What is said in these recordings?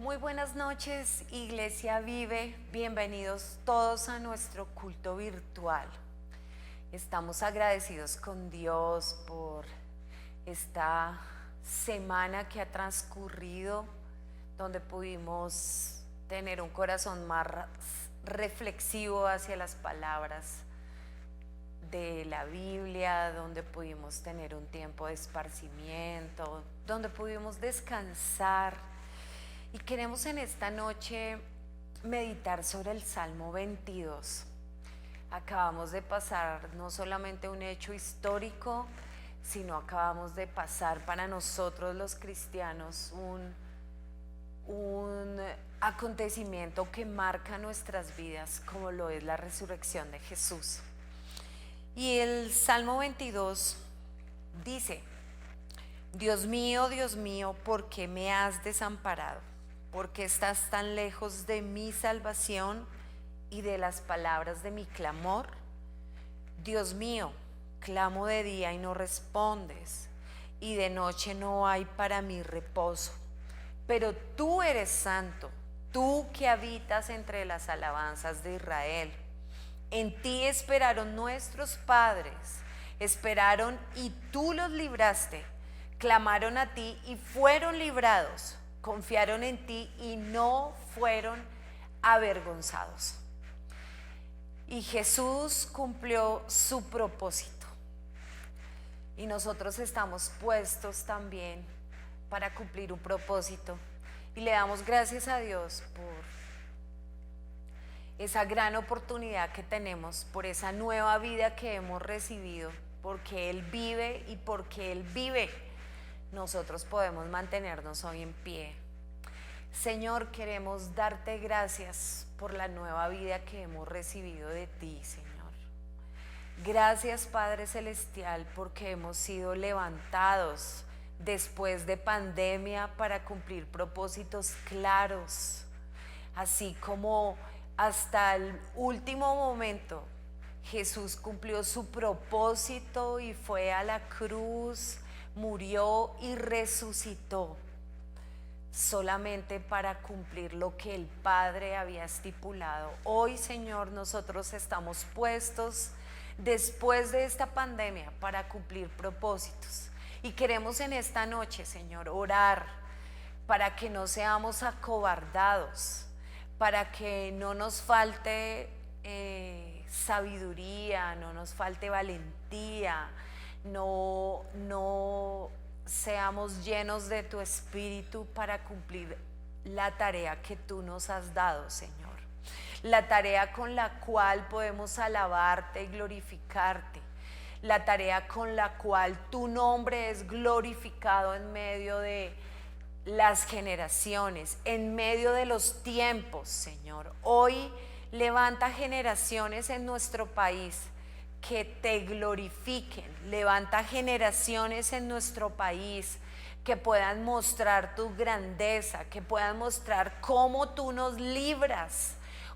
Muy buenas noches, Iglesia Vive. Bienvenidos todos a nuestro culto virtual. Estamos agradecidos con Dios por esta semana que ha transcurrido, donde pudimos tener un corazón más reflexivo hacia las palabras de la Biblia, donde pudimos tener un tiempo de esparcimiento, donde pudimos descansar. Y queremos en esta noche meditar sobre el Salmo 22. Acabamos de pasar no solamente un hecho histórico, sino acabamos de pasar para nosotros los cristianos un acontecimiento que marca nuestras vidas, como lo es la resurrección de Jesús. Y el Salmo 22 dice: Dios mío, ¿por qué me has desamparado? ¿Por qué estás tan lejos de mi salvación y de las palabras de mi clamor? Dios mío, clamo de día y no respondes, y de noche no hay para mí reposo. Pero tú eres santo, tú que habitas entre las alabanzas de Israel. En ti esperaron nuestros padres, esperaron y tú los libraste. Clamaron a ti y fueron librados. Confiaron en ti y no fueron avergonzados. Y Jesús cumplió su propósito. Y nosotros estamos puestos también para cumplir un propósito. Y le damos gracias a Dios por esa gran oportunidad que tenemos, por esa nueva vida que hemos recibido, porque Él vive y porque Él vive, nosotros podemos mantenernos hoy en pie. Señor, queremos darte gracias por la nueva vida que hemos recibido de ti, Señor. Gracias, Padre Celestial, porque hemos sido levantados después de pandemia para cumplir propósitos claros, así como hasta el último momento Jesús cumplió su propósito y fue a la cruz, murió y resucitó solamente para cumplir lo que el Padre había estipulado. Hoy, Señor, nosotros estamos puestos después de esta pandemia para cumplir propósitos. Y queremos en esta noche, Señor, orar para que no seamos acobardados, para que no nos falte sabiduría, no nos falte valentía, no seamos llenos de tu espíritu para cumplir la tarea que tú nos has dado, Señor. La tarea con la cual podemos alabarte y glorificarte. La tarea con la cual tu nombre es glorificado en medio de las generaciones, en medio de los tiempos, Señor. Hoy levanta generaciones en nuestro país que te glorifiquen. Levanta generaciones en nuestro país que puedan mostrar tu grandeza, que puedan mostrar cómo tú nos libras,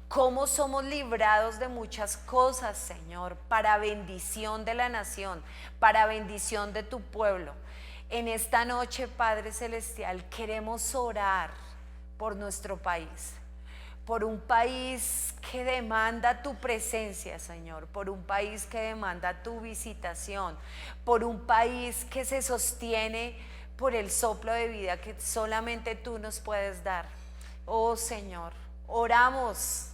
cómo somos librados de muchas cosas, Señor, para bendición de la nación, para bendición de tu pueblo. En esta noche, Padre Celestial, queremos orar por nuestro país, por un país que demanda tu presencia, Señor, por un país que demanda tu visitación, por un país que se sostiene por el soplo de vida que solamente tú nos puedes dar. Oh Señor, oramos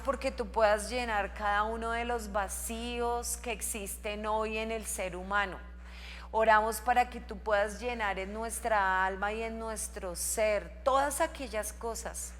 porque tú puedas llenar cada uno de los vacíos que existen hoy en el ser humano. Oramos para que tú puedas llenar en nuestra alma y en nuestro ser todas aquellas cosas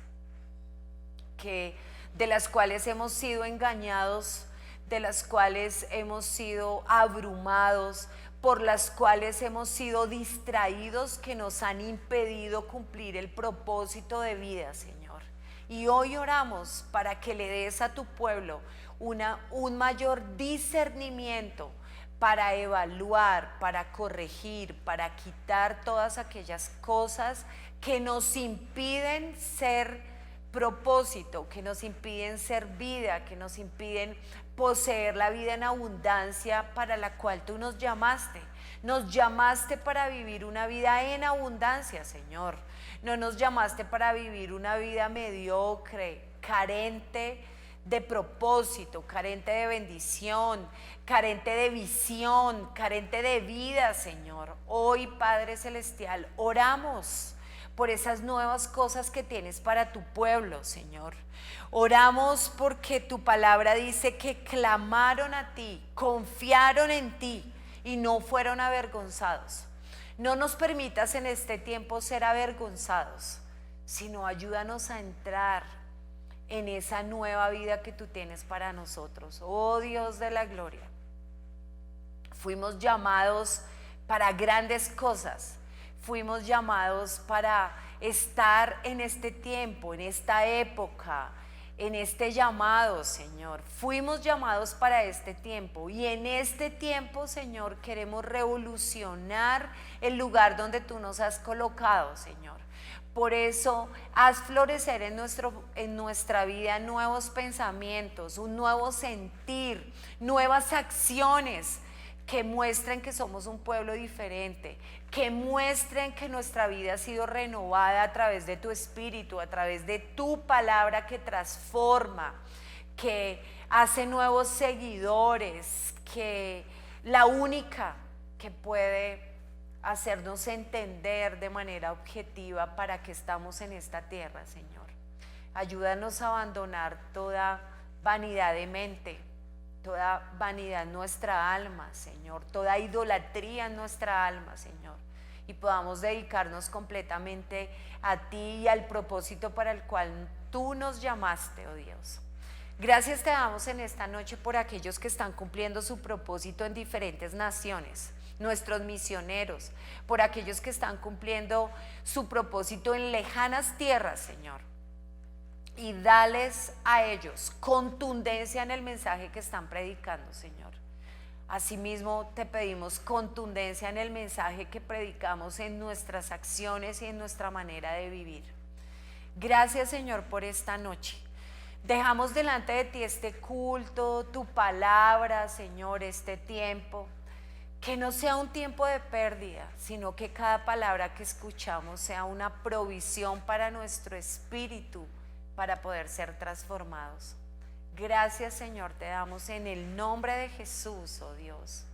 de las cuales hemos sido engañados, de las cuales hemos sido abrumados, por las cuales hemos sido distraídos, que nos han impedido cumplir el propósito de vida, Señor. Y hoy oramos para que le des a tu pueblo un mayor discernimiento para evaluar, para corregir, para quitar todas aquellas cosas que nos impiden ser propósito, que nos impiden ser vida, que nos impiden poseer la vida en abundancia para la cual tú nos llamaste. Nos llamaste para vivir una vida en abundancia, Señor. No nos llamaste para vivir una vida mediocre, carente de propósito, carente de bendición, carente de visión, carente de vida, Señor. Hoy, Padre Celestial, oramos por esas nuevas cosas que tienes para tu pueblo, Señor. Oramos porque tu palabra dice que clamaron a ti, confiaron en ti y no fueron avergonzados. No nos permitas en este tiempo ser avergonzados, sino ayúdanos a entrar en esa nueva vida que tú tienes para nosotros. Oh Dios de la gloria, fuimos llamados para grandes cosas. Fuimos llamados para estar en este tiempo, en esta época, en este llamado, Señor. Fuimos llamados para este tiempo y en este tiempo, Señor, queremos revolucionar el lugar donde tú nos has colocado, Señor. Por eso, haz florecer en nuestra vida nuevos pensamientos, un nuevo sentir, nuevas acciones que muestren que somos un pueblo diferente, que muestren que nuestra vida ha sido renovada a través de tu Espíritu, a través de tu palabra que transforma, que hace nuevos seguidores, que la única que puede hacernos entender de manera objetiva para qué estamos en esta tierra, Señor. Ayúdanos a abandonar toda vanidad de mente, toda vanidad en nuestra alma, Señor, toda idolatría en nuestra alma, Señor, y podamos dedicarnos completamente a ti y al propósito para el cual tú nos llamaste, oh Dios. Gracias te damos en esta noche por aquellos que están cumpliendo su propósito en diferentes naciones, nuestros misioneros, por aquellos que están cumpliendo su propósito en lejanas tierras, Señor. Y dales a ellos contundencia en el mensaje que están predicando, Señor. Asimismo, te pedimos contundencia en el mensaje que predicamos en nuestras acciones y en nuestra manera de vivir. Gracias, Señor, por esta noche. Dejamos delante de ti este culto, tu palabra, Señor, este tiempo. Que no sea un tiempo de pérdida, sino que cada palabra que escuchamos sea una provisión para nuestro espíritu, para poder ser transformados. Gracias, Señor, te damos en el nombre de Jesús, oh Dios.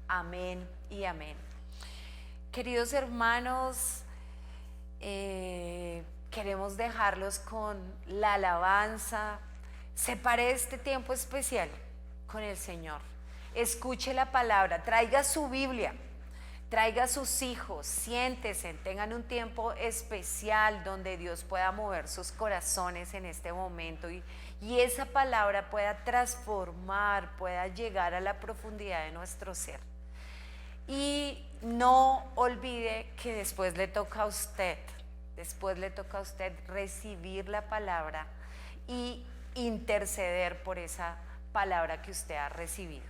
Amén y amén. Queridos hermanos, queremos dejarlos con la alabanza. Separe este tiempo especial con el Señor. Escuche la palabra, traiga su Biblia, traiga a sus hijos, siéntese, tengan un tiempo especial donde Dios pueda mover sus corazones en este momento y esa palabra pueda transformar, pueda llegar a la profundidad de nuestro ser. Y no olvide que después le toca a usted recibir la palabra y interceder por esa palabra que usted ha recibido.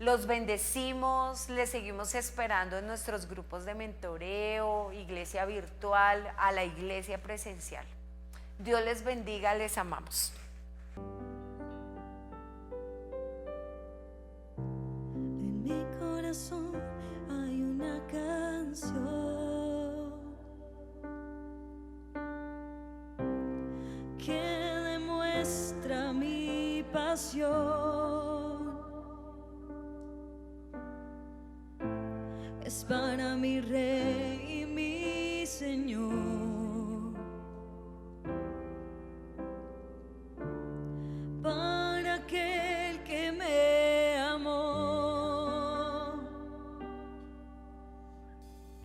Los bendecimos, les seguimos esperando en nuestros grupos de mentoreo, iglesia virtual, a la iglesia presencial. Dios les bendiga, les amamos. En mi corazón hay una canción que demuestra mi pasión. Es para mi Rey y mi Señor, para aquel que me amó.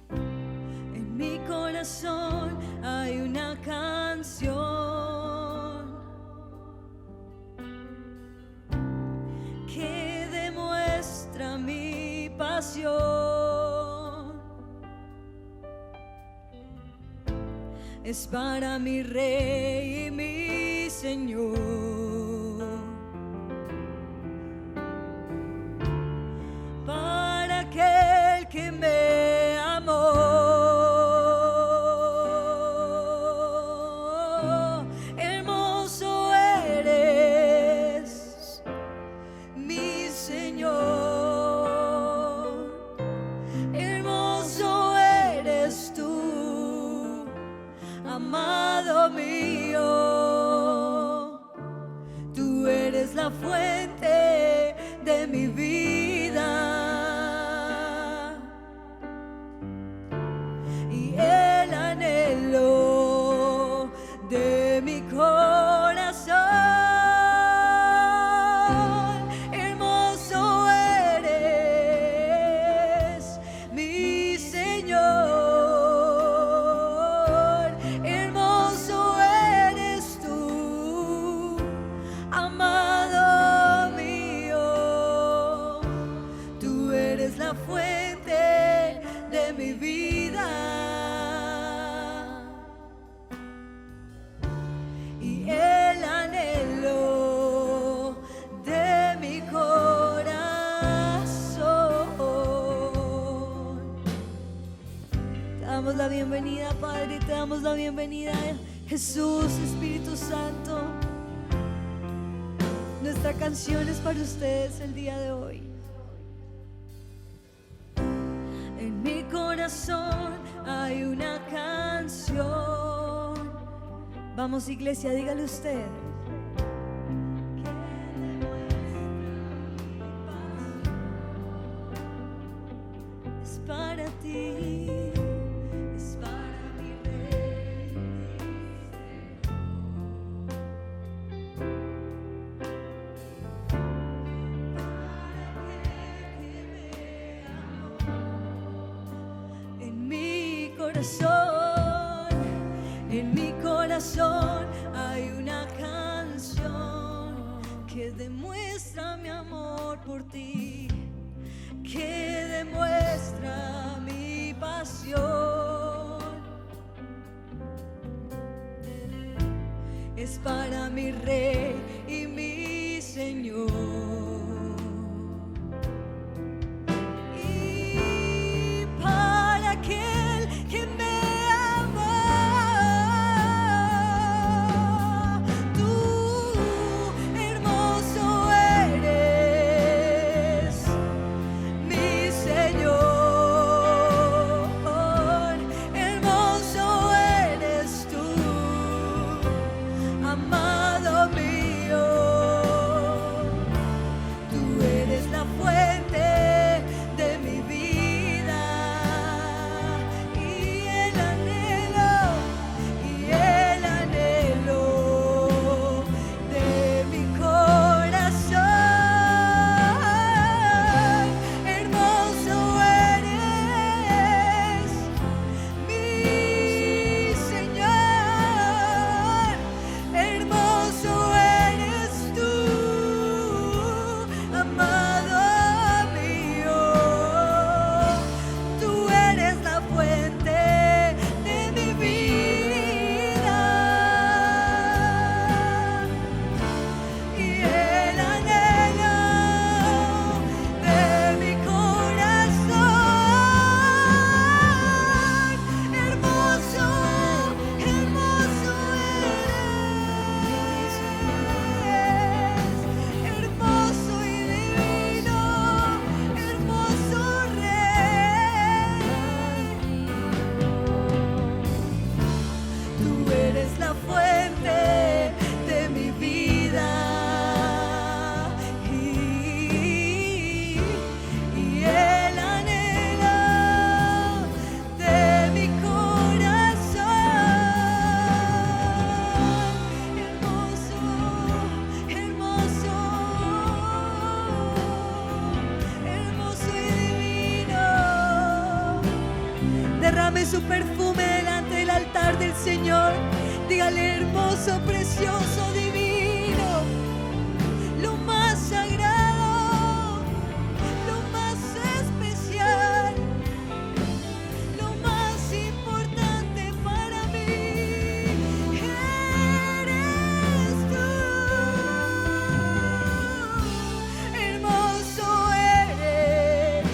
En mi corazón hay una canción que demuestra mi pasión. Es para mi Rey y mi Señor, para aquel que me amó. Hermoso eres, mi Señor, amado mío, tú eres la fuente de mi vida y el anhelo de mi corazón. Hermoso eres, mi Señor. Hermoso eres tú, amado mío. Tú eres la fuente de mi vida y el anhelo de mi corazón. Te damos la bienvenida, Padre, te damos la bienvenida, Jesús, Espíritu Santo. Nuestra canción es para ustedes el día de hoy. En mi corazón hay una canción. Vamos, iglesia, dígale usted. Es para ti, es para mi rey. En mi corazón hay una canción que demuestra mi amor por ti, que demuestra mi pasión. Es para mi Rey y mi Señor. Amado mío, derrame su perfume delante del altar del Señor. Dígale: hermoso, precioso, divino, lo más sagrado, lo más especial, lo más importante para mí. Eres tú, hermoso eres,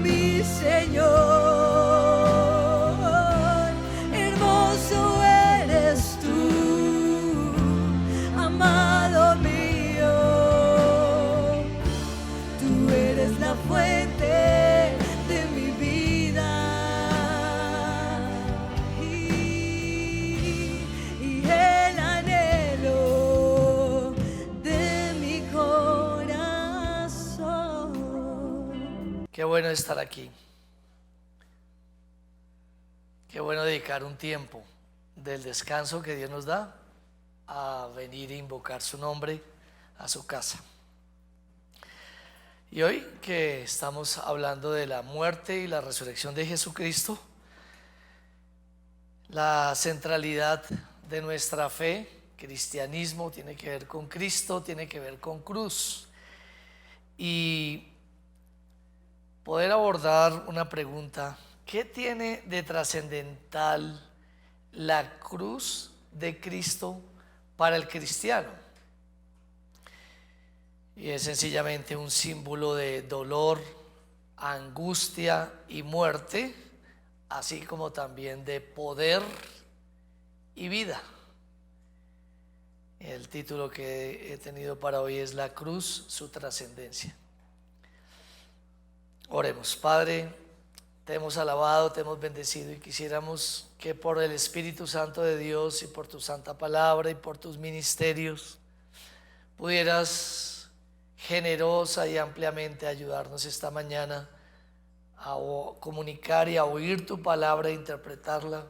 mi Señor. Hermoso eres tú. bueno estar aquí. Qué bueno dedicar un tiempo del descanso que Dios nos da a venir e invocar su nombre a su casa. Y hoy que estamos hablando de la muerte y la resurrección de Jesucristo, la centralidad de nuestra fe, cristianismo, tiene que ver con Cristo, tiene que ver con cruz. Y poder abordar una pregunta: ¿qué tiene de trascendental la cruz de Cristo para el cristiano? Y es sencillamente un símbolo de dolor, angustia y muerte, así como también de poder y vida. El título que he tenido para hoy es La cruz, su trascendencia. Oremos. Padre, te hemos alabado, te hemos bendecido y quisiéramos que por el Espíritu Santo de Dios y por tu santa palabra y por tus ministerios pudieras generosa y ampliamente ayudarnos esta mañana a comunicar y a oír tu palabra e interpretarla.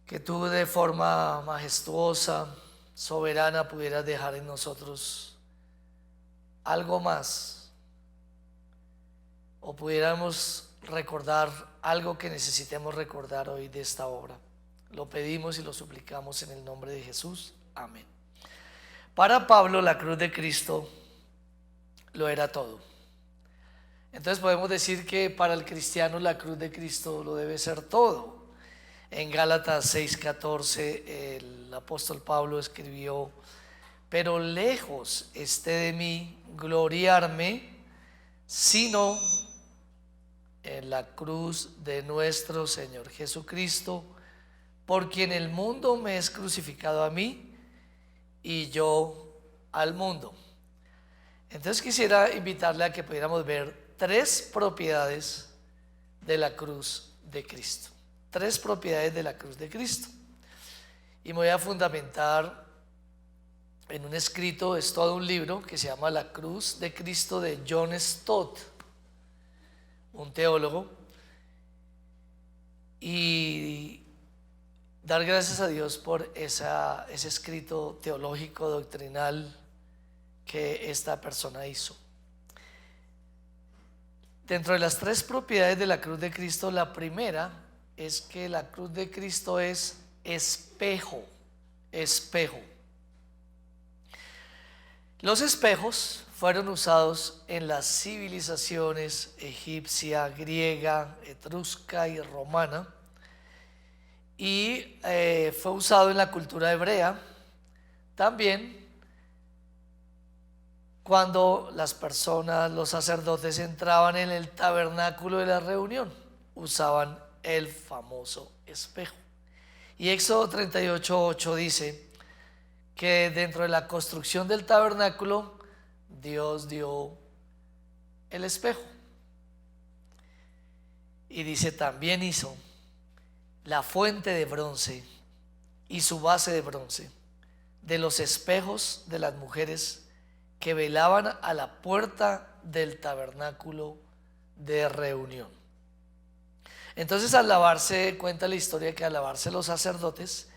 Que tú de forma majestuosa, soberana, pudieras dejar en nosotros algo más, o pudiéramos recordar algo que necesitemos recordar hoy de esta obra. Lo pedimos y lo suplicamos en el nombre de Jesús. Amén. Para Pablo, la cruz de Cristo lo era todo. Entonces podemos decir que para el cristiano la cruz de Cristo lo debe ser todo. En Gálatas 6:14 el apóstol Pablo escribió: pero lejos esté de mí gloriarme, sino en la cruz de nuestro Señor Jesucristo, por quien el mundo me es crucificado a mí y yo al mundo. Entonces quisiera invitarle a que pudiéramos ver tres propiedades de la cruz de Cristo. Tres propiedades de la cruz de Cristo. Y me voy a fundamentar en un escrito, es todo un libro que se llama La cruz de Cristo, de John Stott, un teólogo, y dar gracias a Dios por ese escrito teológico, doctrinal que esta persona hizo. Dentro de las tres propiedades de la cruz de Cristo, la primera es que la cruz de Cristo es espejo. Los espejos fueron usados en las civilizaciones egipcia, griega, etrusca y romana, y fue usado en la cultura hebrea también cuando las personas, los sacerdotes, entraban en el tabernáculo de la reunión, usaban el famoso espejo. Y Éxodo 38:8 dice que dentro de la construcción del tabernáculo Dios dio el espejo, y dice: también hizo la fuente de bronce y su base de bronce de los espejos de las mujeres que velaban a la puerta del tabernáculo de reunión. Entonces, al lavarse, cuenta la historia que al lavarse los sacerdotes,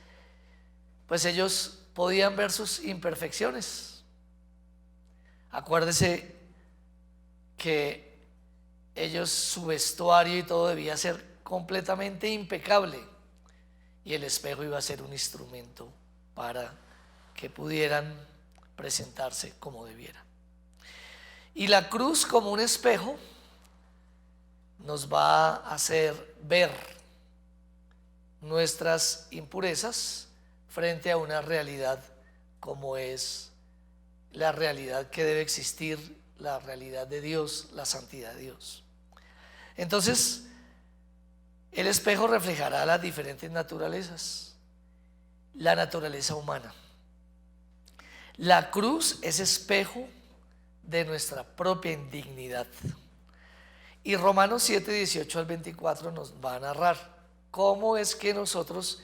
pues ellos podían ver sus imperfecciones. Acuérdese que ellos, su vestuario y todo debía ser completamente impecable, y el espejo iba a ser un instrumento para que pudieran presentarse como debiera. Y la cruz, como un espejo, nos va a hacer ver nuestras impurezas frente a una realidad como es la realidad que debe existir, la realidad de Dios, la santidad de Dios. Entonces, el espejo reflejará las diferentes naturalezas, la naturaleza humana. La cruz es espejo de nuestra propia indignidad. Y Romanos 7:18-24 nos va a narrar cómo es que nosotros,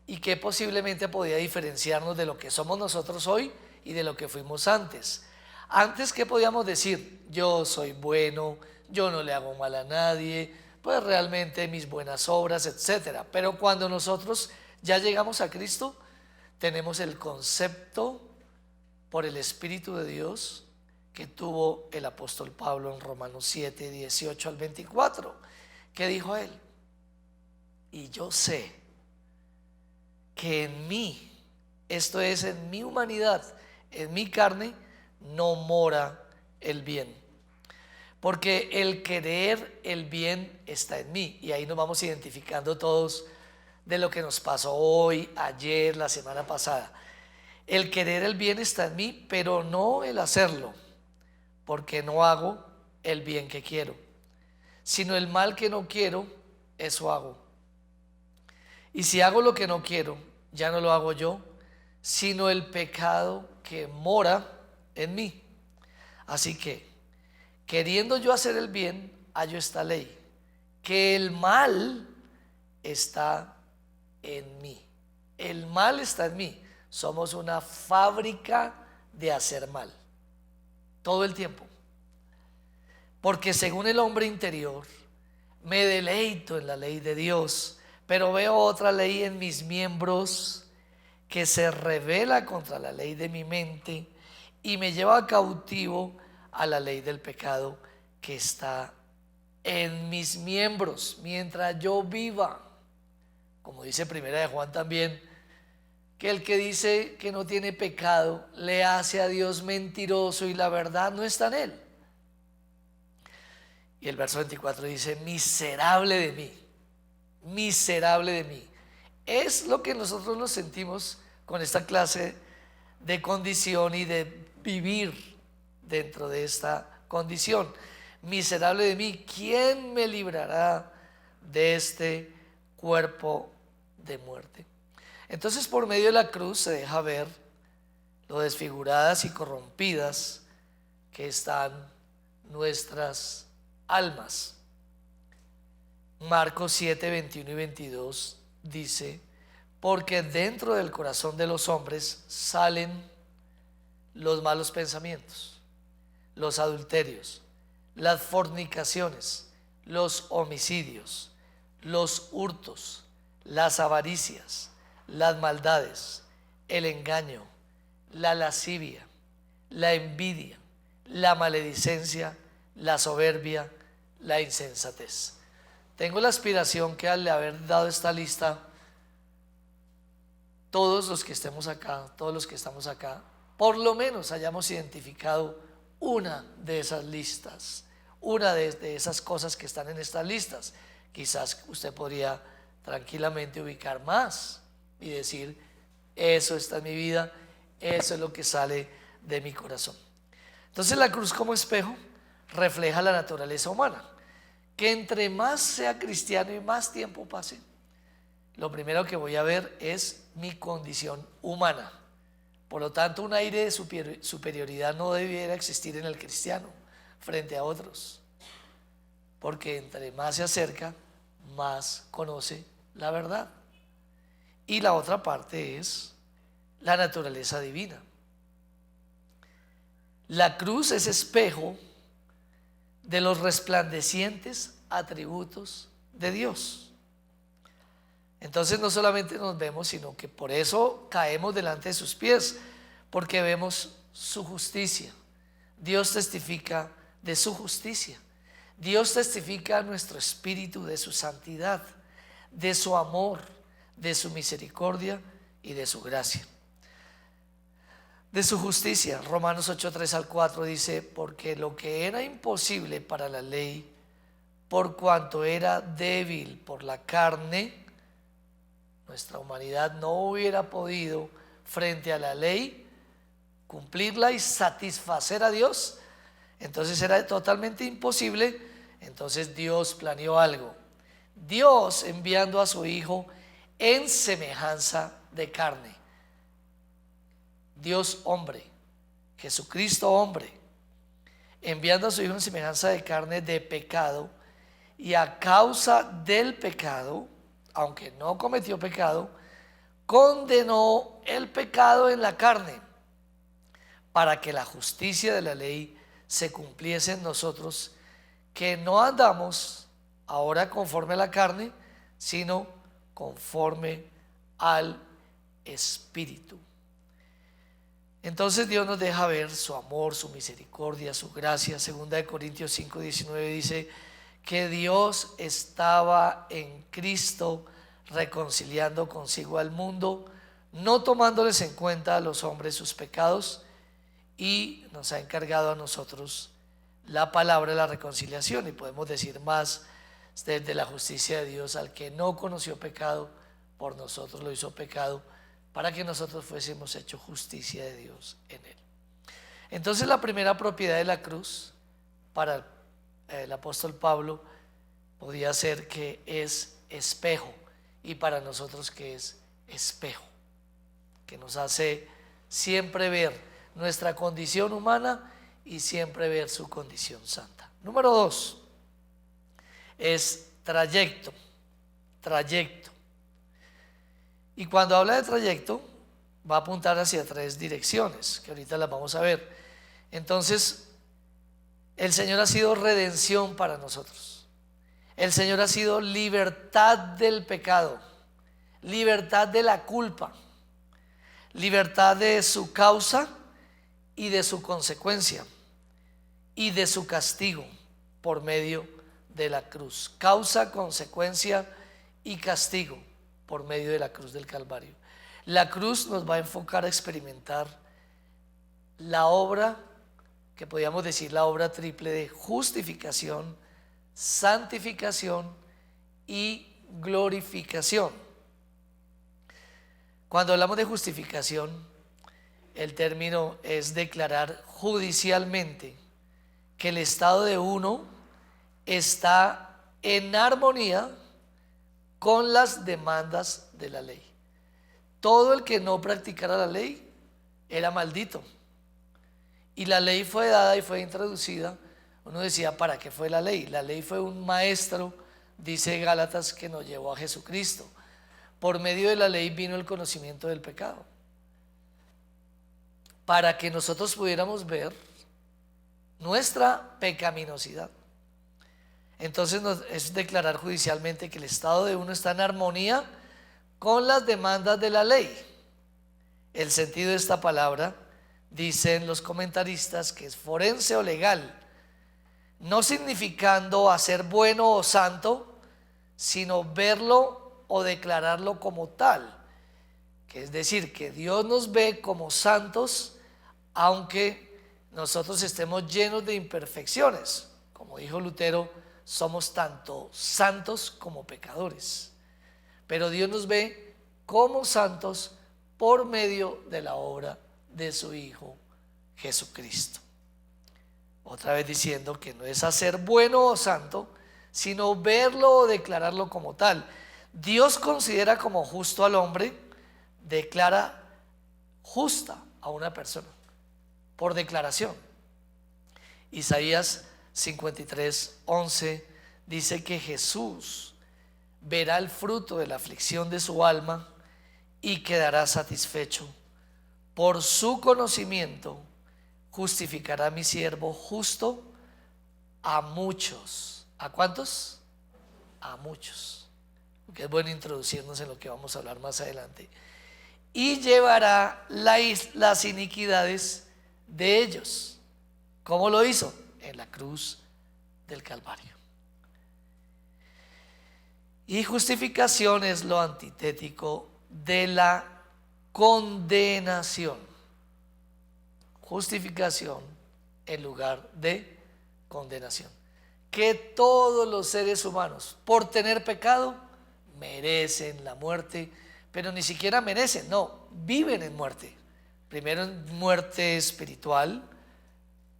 y qué posiblemente podía diferenciarnos de lo que somos nosotros hoy y de lo que fuimos antes. Antes, ¿qué podíamos decir? Yo soy bueno, yo no le hago mal a nadie, pues realmente mis buenas obras, etcétera. Pero cuando nosotros ya llegamos a Cristo, tenemos el concepto por el Espíritu de Dios que tuvo el apóstol Pablo en Romanos 7, 18 al 24, que dijo él: y yo sé que en mí, esto es, en mi humanidad, en mi carne, no mora el bien, porque el querer el bien está en mí. Y ahí nos vamos identificando todos de lo que nos pasó hoy, ayer, la semana pasada. El querer el bien está en mí, pero no el hacerlo, porque no hago el bien que quiero, sino el mal que no quiero, eso hago. Y si hago lo que no quiero, ya no lo hago yo, sino el pecado que mora en mí. Así que, queriendo yo hacer el bien, hallo esta ley, que el mal está en mí. El mal está en mí. Somos una fábrica de hacer mal todo el tiempo, porque según el hombre interior me deleito en la ley de Dios, pero veo otra ley en mis miembros que se revela contra la ley de mi mente y me lleva cautivo a la ley del pecado que está en mis miembros. Mientras yo viva, como dice Primera de Juan también, que el que dice que no tiene pecado le hace a Dios mentiroso y la verdad no está en él. Y el verso 24 dice: miserable de mí, miserable de mí. Es lo que nosotros nos sentimos con esta clase de condición y de vivir dentro de esta condición. Miserable de mí, ¿quién me librará de este cuerpo de muerte? Entonces, por medio de la cruz se deja ver lo desfiguradas y corrompidas que están nuestras almas. Marcos 7, 21 y 22 dice: porque dentro del corazón de los hombres salen los malos pensamientos, los adulterios, las fornicaciones, los homicidios, los hurtos, las avaricias, las maldades, el engaño, la lascivia, la envidia, la maledicencia, la soberbia, la insensatez. Tengo la aspiración que al haber dado esta lista, todos los que estemos acá, todos los que estamos acá, por lo menos hayamos identificado una de esas listas, una de esas cosas que están en estas listas. Quizás usted podría tranquilamente ubicar más y decir: eso está en mi vida, eso es lo que sale de mi corazón. Entonces la cruz como espejo refleja la naturaleza humana, que entre más sea cristiano y más tiempo pase, lo primero que voy a ver es mi condición humana. Por lo tanto, un aire de superioridad no debiera existir en el cristiano frente a otros, porque entre más se acerca, más conoce la verdad. Y la otra parte es la naturaleza divina. La cruz es espejo de los resplandecientes atributos de Dios. Entonces no solamente nos vemos, sino que por eso caemos delante de sus pies, porque vemos su justicia. Dios testifica de su justicia. Dios testifica a nuestro espíritu de su santidad, de su amor, de su misericordia y de su gracia. De su justicia, Romanos 8, 3 al 4 dice: porque lo que era imposible para la ley, por cuanto era débil por la carne, nuestra humanidad no hubiera podido frente a la ley cumplirla y satisfacer a Dios. Entonces era totalmente imposible. Entonces Dios planeó algo. Dios enviando a su Hijo en semejanza de carne. Dios hombre, Jesucristo hombre, enviando a su Hijo en semejanza de carne de pecado, y a causa del pecado, aunque no cometió pecado, condenó el pecado en la carne, para que la justicia de la ley se cumpliese en nosotros, que no andamos ahora conforme a la carne, sino conforme al Espíritu. Entonces Dios nos deja ver su amor, su misericordia, su gracia. 2 Corintios 5:19 dice que Dios estaba en Cristo reconciliando consigo al mundo, no tomándoles en cuenta a los hombres sus pecados, y nos ha encargado a nosotros la palabra de la reconciliación. Y podemos decir más, desde la justicia de Dios, al que no conoció pecado, por nosotros lo hizo pecado, para que nosotros fuésemos hecho justicia de Dios en él. Entonces la primera propiedad de la cruz para el apóstol Pablo podía ser que es espejo, y para nosotros que es espejo, que nos hace siempre ver nuestra condición humana y siempre ver su condición santa. Número 2 es trayecto. Y cuando habla de trayecto, va a apuntar hacia 3 direcciones, que ahorita las vamos a ver. Entonces, el Señor ha sido redención para nosotros. El Señor ha sido libertad del pecado, libertad de la culpa, libertad de su causa y de su consecuencia, y de su castigo por medio de la cruz. Causa, consecuencia y castigo por medio de la cruz del Calvario. La cruz nos va a enfocar a experimentar la obra, que podríamos decir la obra triple de justificación, santificación y glorificación. Cuando hablamos de justificación, el término es declarar judicialmente que el estado de uno está en armonía con las demandas de la ley. Todo el que no practicara la ley era maldito, y la ley fue dada y fue introducida. Uno decía, ¿para qué fue la ley? La ley fue un maestro, dice Gálatas, que nos llevó a Jesucristo. Por medio de la ley vino el conocimiento del pecado, para que nosotros pudiéramos ver nuestra pecaminosidad. Entonces es declarar judicialmente que el estado de uno está en armonía con las demandas de la ley. El sentido de esta palabra, dicen los comentaristas, que es forense o legal, no significando hacer bueno o santo, sino verlo o declararlo como tal, que es decir, que Dios nos ve como santos, aunque nosotros estemos llenos de imperfecciones. Como dijo Lutero, somos tanto santos como pecadores, pero Dios nos ve como santos por medio de la obra de su Hijo Jesucristo. Otra vez diciendo que no es hacer bueno o santo, sino verlo o declararlo como tal. Dios considera como justo al hombre, declara justa a una persona por declaración. Isaías 53:11 dice que Jesús verá el fruto de la aflicción de su alma y quedará satisfecho. Por su conocimiento justificará a mi siervo justo a muchos. ¿A cuántos? A muchos. Porque es bueno introducirnos en lo que vamos a hablar más adelante. Y llevará las iniquidades de ellos. ¿Cómo lo hizo? En la cruz del Calvario. Y justificación es lo antitético de la condenación. Justificación en lugar de condenación. Que todos los seres humanos, por tener pecado, merecen la muerte, pero ni siquiera merecen, no, viven en muerte. Primero en muerte espiritual,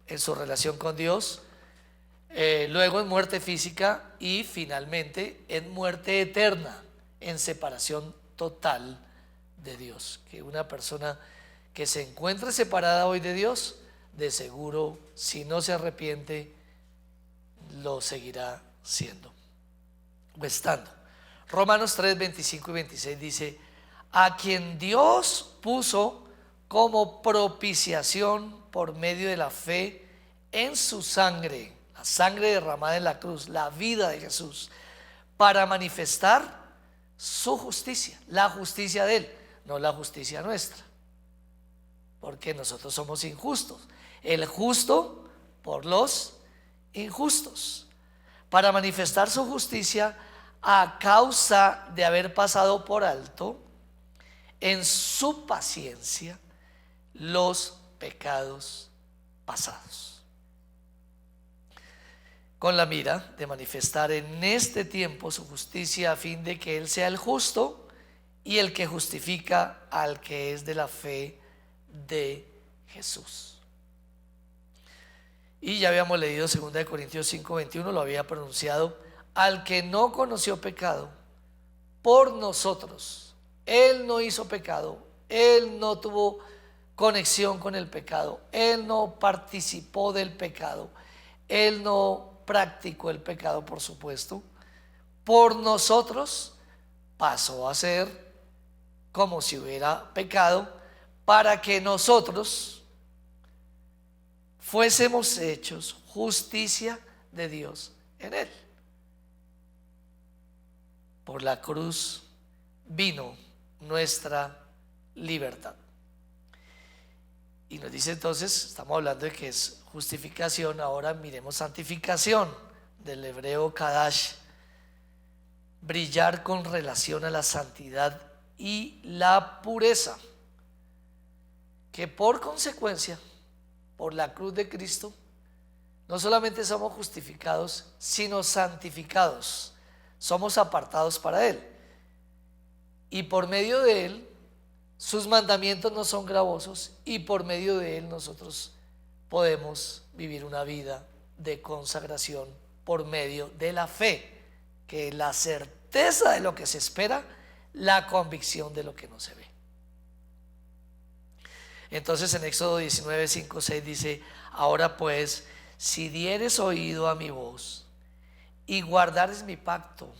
en su relación con Dios, luego en muerte física y finalmente en muerte eterna, en separación total de Dios. Que una persona que se encuentre separada hoy de Dios, de seguro, si no se arrepiente, lo seguirá siendo o estando. Romanos 3:25 y 26 dice: a quien Dios puso como propiciación por medio de la fe en su sangre, la sangre derramada en la cruz, la vida de Jesús, para manifestar su justicia, la justicia de Él, no la justicia nuestra, porque nosotros somos injustos, el justo por los injustos, para manifestar su justicia a causa de haber pasado por alto en su paciencia los pecados pasados, con la mira de manifestar en este tiempo su justicia, a fin de que Él sea el justo y el que justifica al que es de la fe de Jesús. Y ya habíamos leído 2 Corintios 5:21, lo había pronunciado: al que no conoció pecado, por nosotros, Él no hizo pecado, Él no tuvo conexión con el pecado, Él no participó del pecado, Él no practicó el pecado, por supuesto. Por nosotros pasó a ser como si hubiera pecado, para que nosotros fuésemos hechos justicia de Dios en Él. Por la cruz vino nuestra libertad. Y nos dice entonces, estamos hablando de que es justificación, ahora miremos santificación, del hebreo kadash, brillar con relación a la santidad y la pureza, que por consecuencia, por la cruz de Cristo, no solamente somos justificados, sino santificados, somos apartados para Él, y por medio de Él sus mandamientos no son gravosos, y por medio de Él nosotros podemos vivir una vida de consagración por medio de la fe, que es la certeza de lo que se espera, la convicción de lo que no se ve. Entonces en Éxodo 19, 5, 6 dice: ahora pues, si dieres oído a mi voz y guardares mi pacto,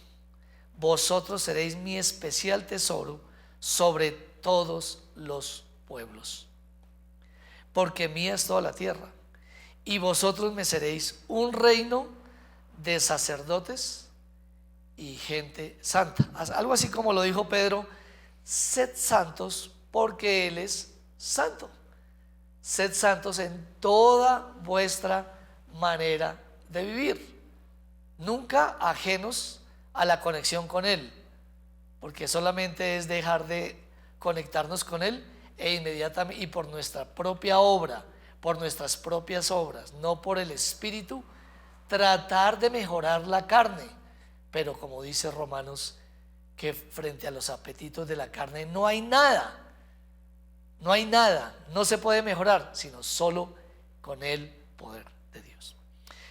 vosotros seréis mi especial tesoro sobre todos los pueblos, porque mía es toda la tierra, y vosotros me seréis un reino de sacerdotes y gente santa. Algo así como lo dijo Pedro: sed santos porque Él es santo. Sed santos en toda vuestra manera de vivir, nunca ajenos a la conexión con Él, porque solamente es dejar de conectarnos con Él e inmediatamente, y por nuestra propia obra, por nuestras propias obras, no por el Espíritu, tratar de mejorar la carne. Pero como dice Romanos, que frente a los apetitos de la carne no hay nada, no se puede mejorar, sino solo con el poder de Dios.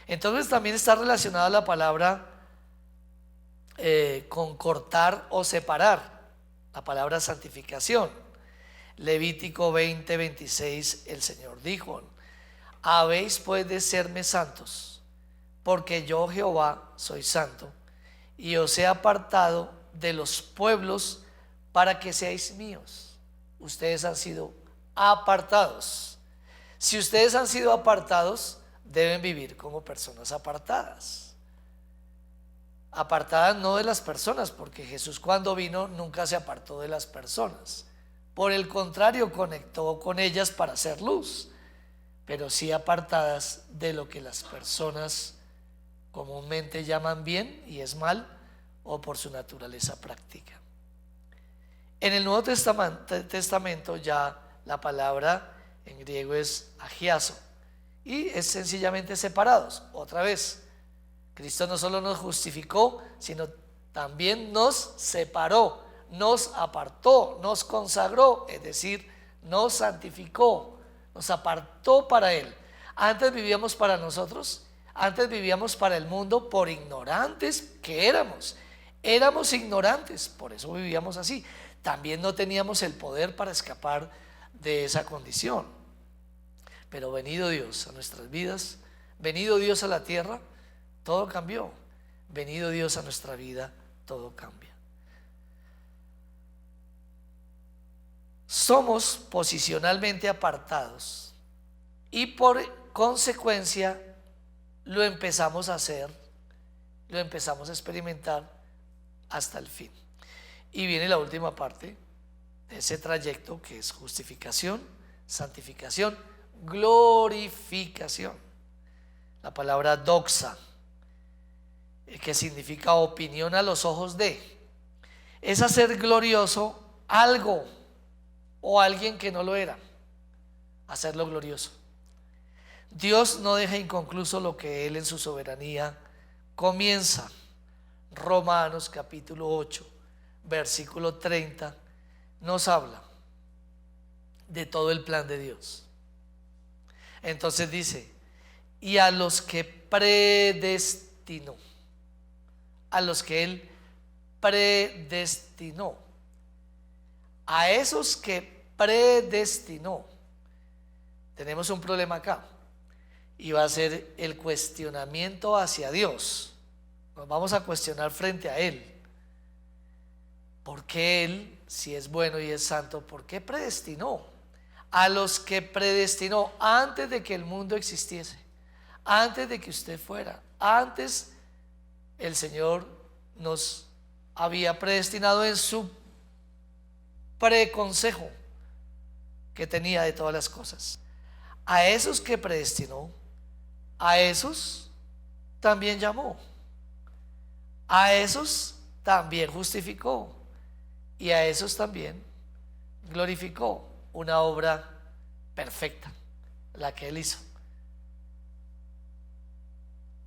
Entonces también está relacionada la palabra con cortar o separar, la palabra santificación. Levítico 20, 26, el Señor dijo: habéis pues de serme santos, porque yo Jehová soy santo, y os he apartado de los pueblos para que seáis míos. Ustedes han sido apartados. Si ustedes han sido apartados, deben vivir como personas apartadas. Apartadas no de las personas, porque Jesús cuando vino nunca se apartó de las personas. Por el contrario, conectó con ellas para hacer luz, pero sí apartadas de lo que las personas comúnmente llaman bien y es mal, o por su naturaleza práctica. En el Nuevo Testamento ya la palabra en griego es agiazo, y es sencillamente separados. Otra vez, Cristo no solo nos justificó, sino también nos separó, nos apartó, nos consagró, es decir, nos santificó, nos apartó para Él. Antes vivíamos para nosotros, antes vivíamos para el mundo por ignorantes que éramos ignorantes, por eso vivíamos así. También no teníamos el poder para escapar de esa condición. Pero venido Dios a nuestras vidas, venido Dios a la tierra, todo cambió. Venido Dios a nuestra vida, todo cambia. somos posicionalmente apartados y por consecuencia lo empezamos a hacer, lo empezamos a experimentar hasta el fin. Y viene la última parte de ese trayecto, que es justificación, santificación, glorificación. La palabra doxa, que significa opinión a los ojos de, es hacer glorioso algo o alguien que no lo era, hacerlo glorioso. Dios no deja inconcluso lo que Él en su soberanía comienza. Romanos capítulo 8, versículo 30 nos habla de todo el plan de Dios. Entonces dice: y a los que predestinó, a los que Él predestinó, a esos que predestinó. Tenemos un problema acá, y va a ser el cuestionamiento hacia Dios. Nos vamos a cuestionar frente a Él. ¿Por qué Él, si es bueno y es santo, por qué predestinó? A los que predestinó antes de que el mundo existiese, antes de que usted fuera, antes el Señor nos había predestinado en su preconsejo que tenía de todas las cosas. A esos que predestinó, a esos también llamó, a esos también justificó, y a esos también glorificó. Una obra perfecta, la que Él hizo.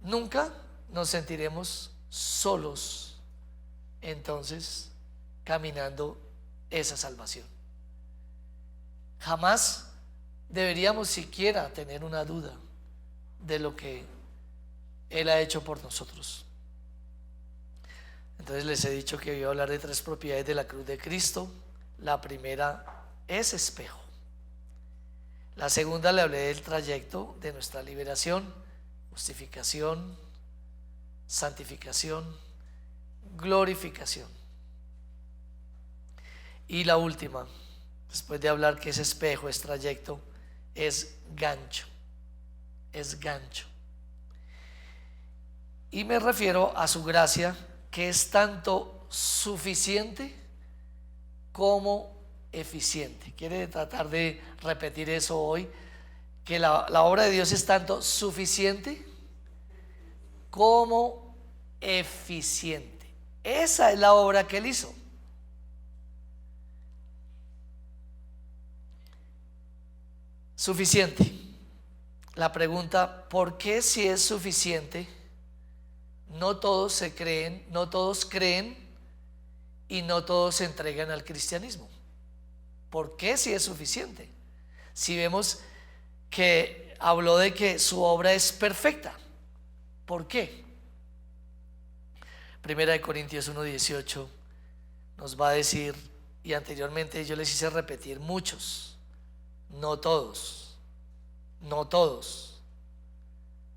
Nunca nos sentiremos solos entonces caminando esa salvación. Jamás deberíamos siquiera tener una duda de lo que Él ha hecho por nosotros. Entonces les he dicho que voy a hablar de 3 propiedades de la cruz de Cristo. La primera es espejo. La segunda, le hablé del trayecto de nuestra liberación, justificación, santificación, glorificación. Y la última, después de hablar que es espejo, es trayecto, es gancho. Es gancho. Y me refiero a su gracia, que es tanto suficiente como eficiente. Quiere tratar de repetir eso hoy, que la obra de Dios es tanto suficiente como eficiente. Esa es la obra que Él hizo. Suficiente. La pregunta: ¿por qué, si es suficiente, no todos creen y no todos se entregan al cristianismo? ¿Por qué, si es suficiente? Si vemos que habló de que su obra es perfecta, ¿por qué? Primera de Corintios 1:18 nos va a decir, y anteriormente yo les hice repetir, muchos, no todos, no todos.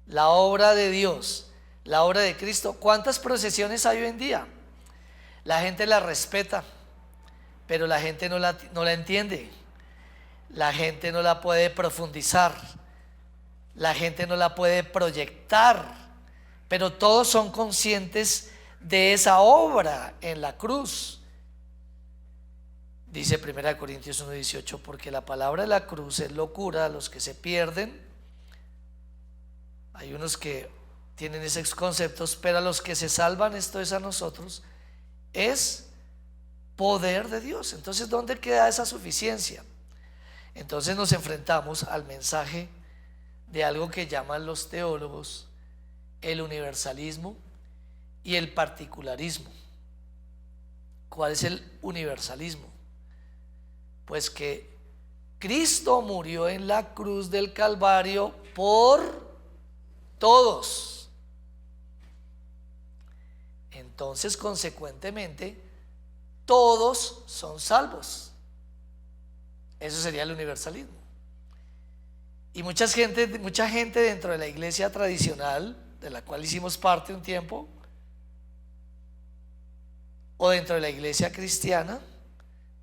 La obra de Dios, la obra de Cristo. ¿Cuántas procesiones hay hoy en día? La gente la respeta, pero la gente no la entiende. La gente no la puede profundizar, la gente no la puede proyectar, pero todos son conscientes de esa obra en la cruz. Dice 1 Corintios 1:18: porque la palabra de la cruz es locura a los que se pierden. Hay unos que tienen esos conceptos, pero a los que se salvan, esto es a nosotros, es poder de Dios. Entonces, ¿dónde queda esa suficiencia? Entonces nos enfrentamos al mensaje de algo que llaman los teólogos el universalismo y el particularismo. ¿Cuál es el universalismo? Pues que Cristo murió en la cruz del Calvario por todos. Entonces, consecuentemente, todos son salvos. Eso sería el universalismo. Y mucha gente dentro de la iglesia tradicional, de la cual hicimos parte un tiempo, o dentro de la iglesia cristiana,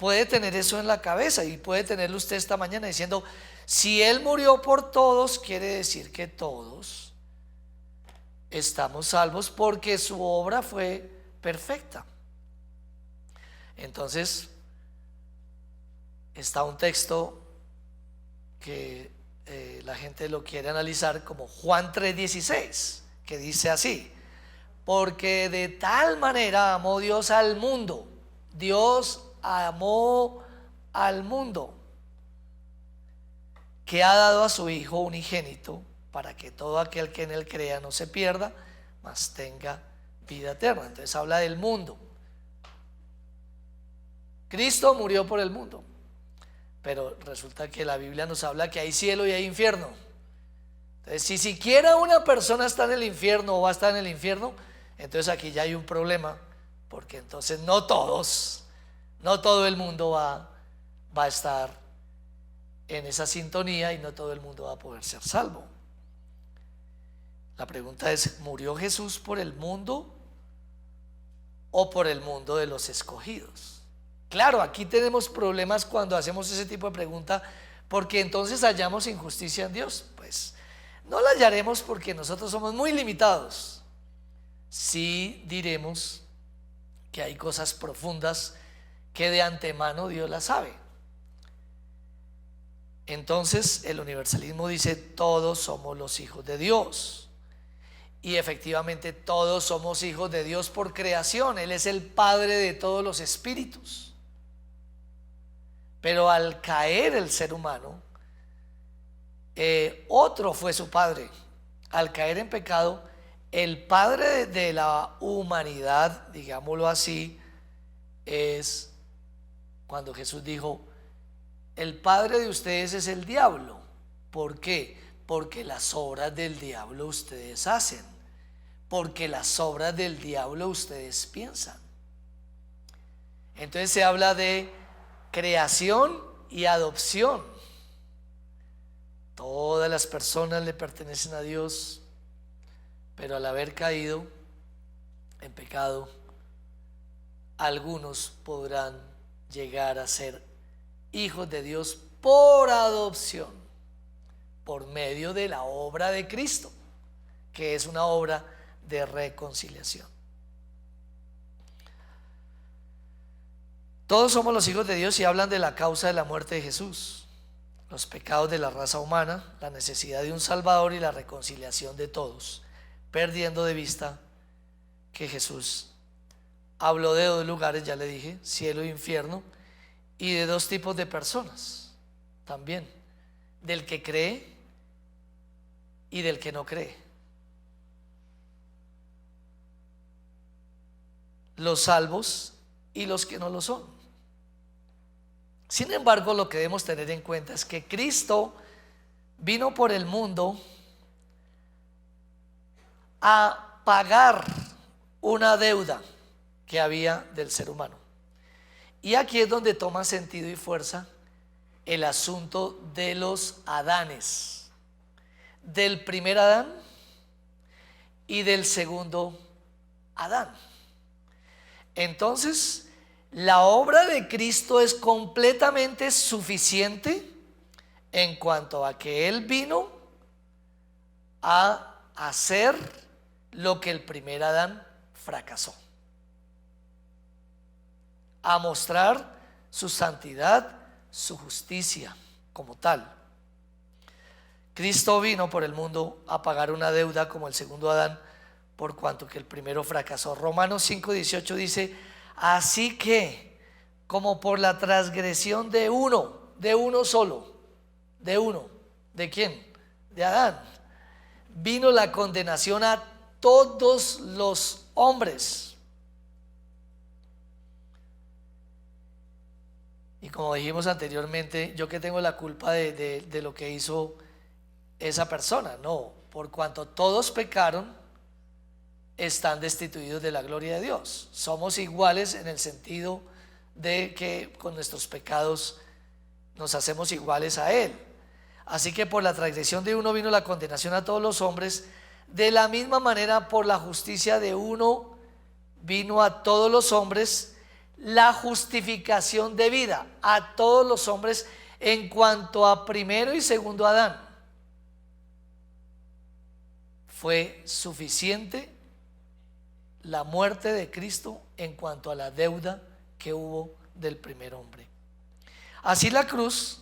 puede tener eso en la cabeza y puede tenerlo usted esta mañana diciendo: si Él murió por todos, quiere decir que todos estamos salvos porque su obra fue perfecta. Entonces está un texto que la gente lo quiere analizar como Juan 3:16, que dice así: porque de tal manera amó Dios al mundo. Dios amó al mundo, que ha dado a su Hijo unigénito, para que todo aquel que en Él crea no se pierda, mas tenga vida eterna. Entonces habla del mundo. Cristo murió por el mundo, pero resulta que la Biblia nos habla que hay cielo y hay infierno. Entonces, si siquiera una persona está en el infierno o va a estar en el infierno, entonces aquí ya hay un problema, porque entonces no todo el mundo va a estar en esa sintonía y no todo el mundo va a poder ser salvo. La pregunta es: ¿murió Jesús por el mundo o por el mundo de los escogidos? Claro, aquí tenemos problemas cuando hacemos ese tipo de pregunta, porque entonces hallamos injusticia en Dios. Pues no la hallaremos, porque nosotros somos muy limitados. Sí diremos que hay cosas profundas que de antemano Dios las sabe. Entonces el universalismo dice: todos somos los hijos de Dios. Y efectivamente todos somos hijos de Dios por creación. Él es el Padre de todos los espíritus. Pero al caer el ser humano, otro fue su padre. Al caer en pecado, el padre de la humanidad, digámoslo así, es cuando Jesús dijo: el padre de ustedes es el diablo. ¿Por qué? Porque las obras del diablo ustedes hacen, porque las obras del diablo ustedes piensan. Entonces se habla de creación y adopción. Todas las personas le pertenecen a Dios, pero al haber caído en pecado, algunos podrán llegar a ser hijos de Dios por adopción, por medio de la obra de Cristo, que es una obra de reconciliación. Todos somos los hijos de Dios y hablan de la causa de la muerte de Jesús, los pecados de la raza humana, la necesidad de un Salvador y la reconciliación de todos, perdiendo de vista que Jesús habló de dos lugares, ya le dije, cielo e infierno, y de dos tipos de personas también: del que cree y del que no cree. Los salvos y los que no lo son. Sin embargo, lo que debemos tener en cuenta es que Cristo vino por el mundo a pagar una deuda que había del ser humano. Y aquí es donde toma sentido y fuerza el asunto de los Adanes, del primer Adán y del segundo Adán. Entonces, la obra de Cristo es completamente suficiente en cuanto a que Él vino a hacer lo que el primer Adán fracasó, a mostrar su santidad, su justicia como tal. Cristo vino por el mundo a pagar una deuda como el segundo Adán, por cuanto que el primero fracasó. Romanos 5:18 dice: así que, como por la transgresión de uno solo, ¿de quién? De Adán, vino la condenación a todos los hombres. Y como dijimos anteriormente, ¿yo qué tengo la culpa de lo que hizo esa persona? No, por cuanto todos pecaron, están destituidos de la gloria de Dios. Somos iguales en el sentido de que con nuestros pecados nos hacemos iguales a Él. Así que por la transgresión de uno vino la condenación a todos los hombres, de la misma manera por la justicia de uno vino a todos los hombres la justificación de vida a todos los hombres en cuanto a primero y segundo Adán. Fue suficiente la muerte de Cristo en cuanto a la deuda que hubo del primer hombre. Así la cruz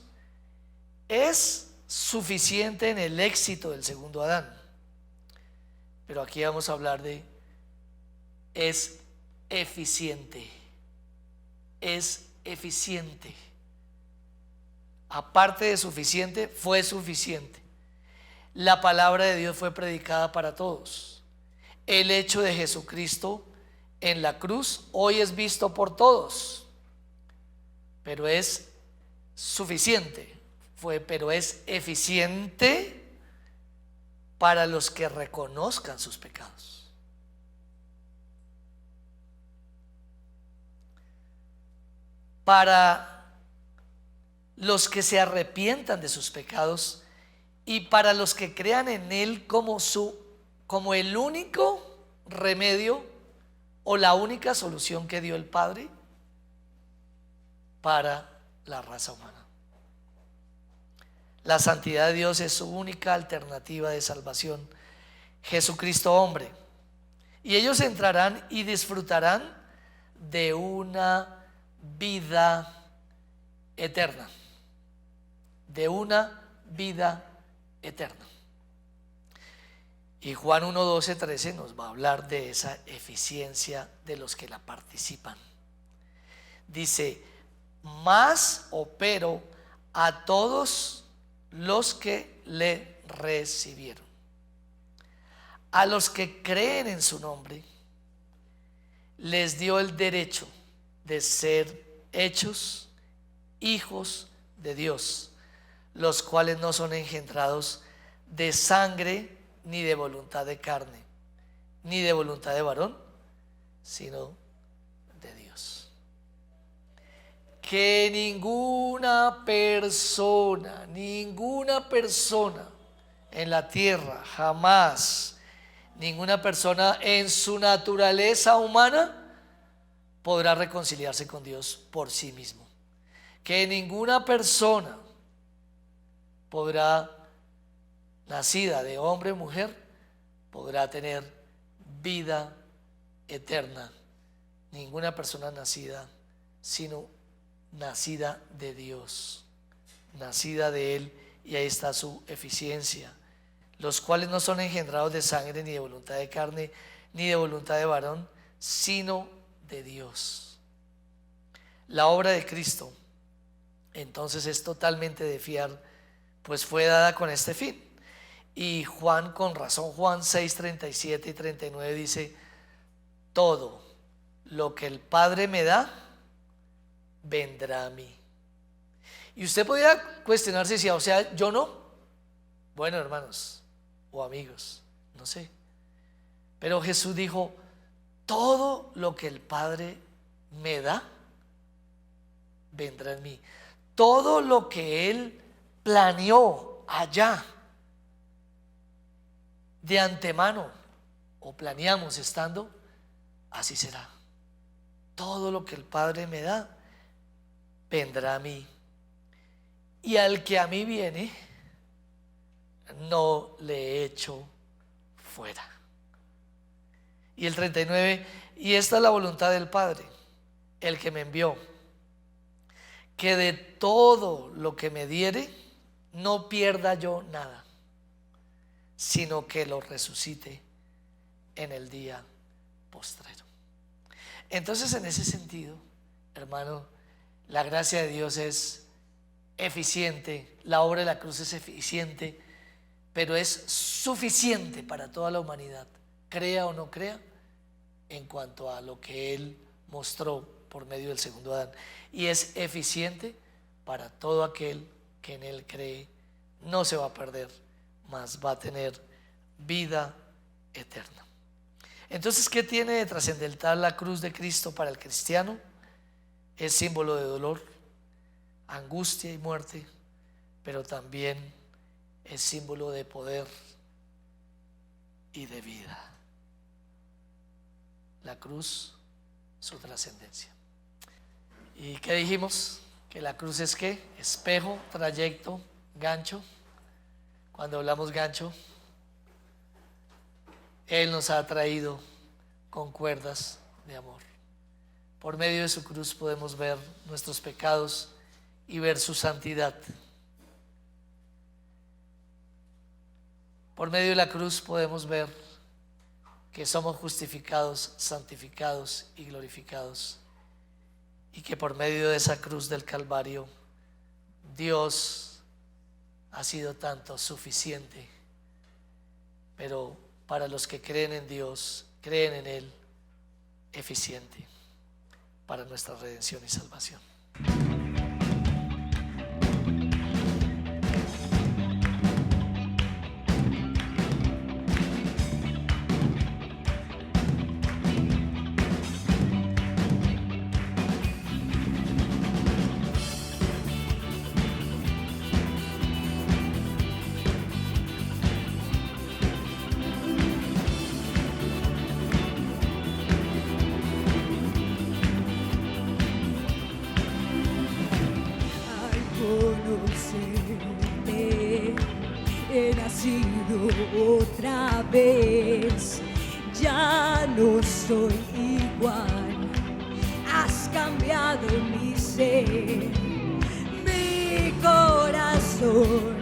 es suficiente en el éxito del segundo Adán. Pero aquí vamos a hablar de es eficiente. Es eficiente. Aparte de suficiente, fue suficiente. La palabra de Dios fue predicada para todos. El hecho de Jesucristo en la cruz hoy es visto por todos, pero es suficiente. Pero es eficiente para los que reconozcan sus pecados. Para los que se arrepientan de sus pecados y para los que crean en Él como el único remedio o la única solución que dio el Padre para la raza humana. La santidad de Dios es su única alternativa de salvación. Jesucristo hombre. Y ellos entrarán y disfrutarán de una vida eterna. De una vida eterna. Y Juan 1, 12, 13 nos va a hablar de esa eficiencia de los que la participan. Dice, pero a todos los que le recibieron, a los que creen en su nombre, les dio el derecho de ser hechos hijos de Dios, los cuales no son engendrados de sangre, ni de voluntad de carne, ni de voluntad de varón, sino de Dios. Que ninguna persona en la tierra, jamás, ninguna persona en su naturaleza humana podrá reconciliarse con Dios por sí mismo. Que ninguna persona podrá, nacida de hombre o mujer, podrá tener vida eterna. Ninguna persona nacida, sino nacida de Dios, nacida de Él, y ahí está su eficiencia. Los cuales no son engendrados de sangre, ni de voluntad de carne, ni de voluntad de varón, sino de Dios. La obra de Cristo entonces es totalmente de fiar, pues fue dada con este fin. Y Juan, con razón, Juan 6, 37 y 39 dice, todo lo que el Padre me da, vendrá a mí. Y usted podría cuestionarse si, o sea, yo no. Bueno, hermanos o amigos, no sé. Pero Jesús dijo, todo lo que el Padre me da, vendrá en mí. Todo lo que Él planeó allá de antemano, o planeamos estando, así será. Todo lo que el Padre me da, vendrá a mí. Y al que a mí viene, no le echo fuera. Y el 39, y esta es la voluntad del Padre, el que me envió, que de todo lo que me diere, no pierda yo nada, sino que lo resucite en el día postrero. Entonces, en ese sentido, hermano, la gracia de Dios es eficiente, la obra de la cruz es eficiente, pero es suficiente para toda la humanidad, crea o no crea, en cuanto a lo que Él mostró por medio del segundo Adán. Y es eficiente para todo aquel que en Él cree, no se va a perder, mas va a tener vida eterna. Entonces, ¿qué tiene de trascendental la cruz de Cristo para el cristiano? Es símbolo de dolor, angustia y muerte, pero también es símbolo de poder y de vida. La cruz, su trascendencia. ¿Y qué dijimos? Que la cruz es ¿qué? Espejo, trayecto, gancho. Cuando hablamos gancho, Él nos ha traído con cuerdas de amor. Por medio de su cruz podemos ver nuestros pecados y ver su santidad. Por medio de la cruz podemos ver que somos justificados, santificados y glorificados, y que por medio de esa cruz del Calvario Dios ha sido tanto suficiente, pero para los que creen en Dios, creen en Él, eficiente para nuestra redención y salvación. He nacido otra vez, ya no soy igual, has cambiado mi ser, mi corazón,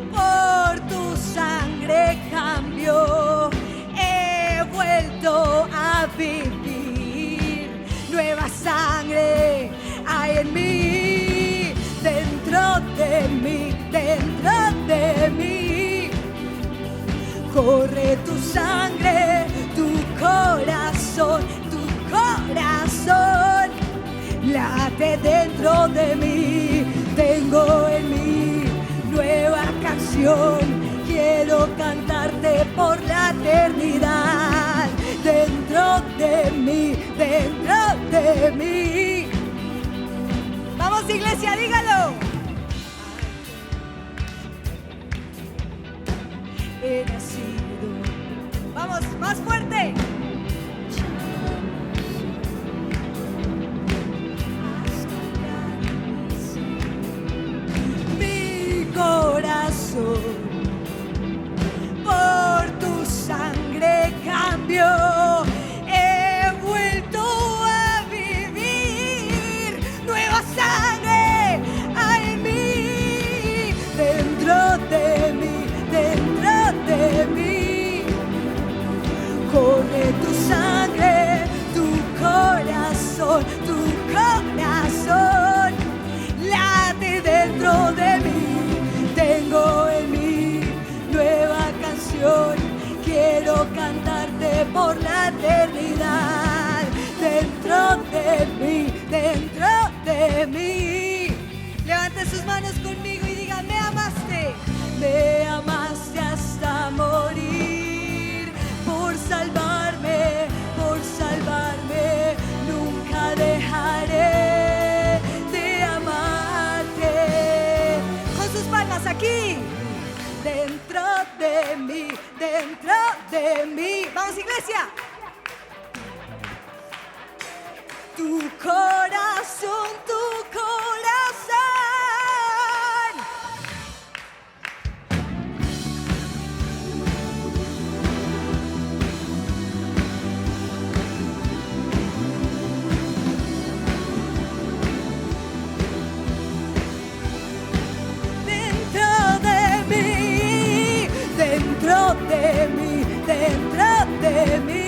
por tu sangre cambió, he vuelto a vivir, nueva sangre hay en mí, dentro de mí, corre tu sangre, tu corazón, late dentro de mí, tengo en mí nueva canción, quiero cantarte por la eternidad, dentro de mí. Vamos, iglesia, dígalo. He nacido. Vamos, más fuerte. Mi corazón por tu sangre cambió. He vuelto a vivir. Nueva sangre hay en mí. Dentro de mí. Corre tu sangre, tu corazón, late dentro de mí, tengo en mí nueva canción, quiero cantarte por la eternidad, dentro de mí. Levante sus manos conmigo y diga, me amaste hasta morir, por salvarme, nunca dejaré de amarte. Con sus palmas aquí, dentro de mí. Vamos, iglesia. Tu corazón. Dentro de mí.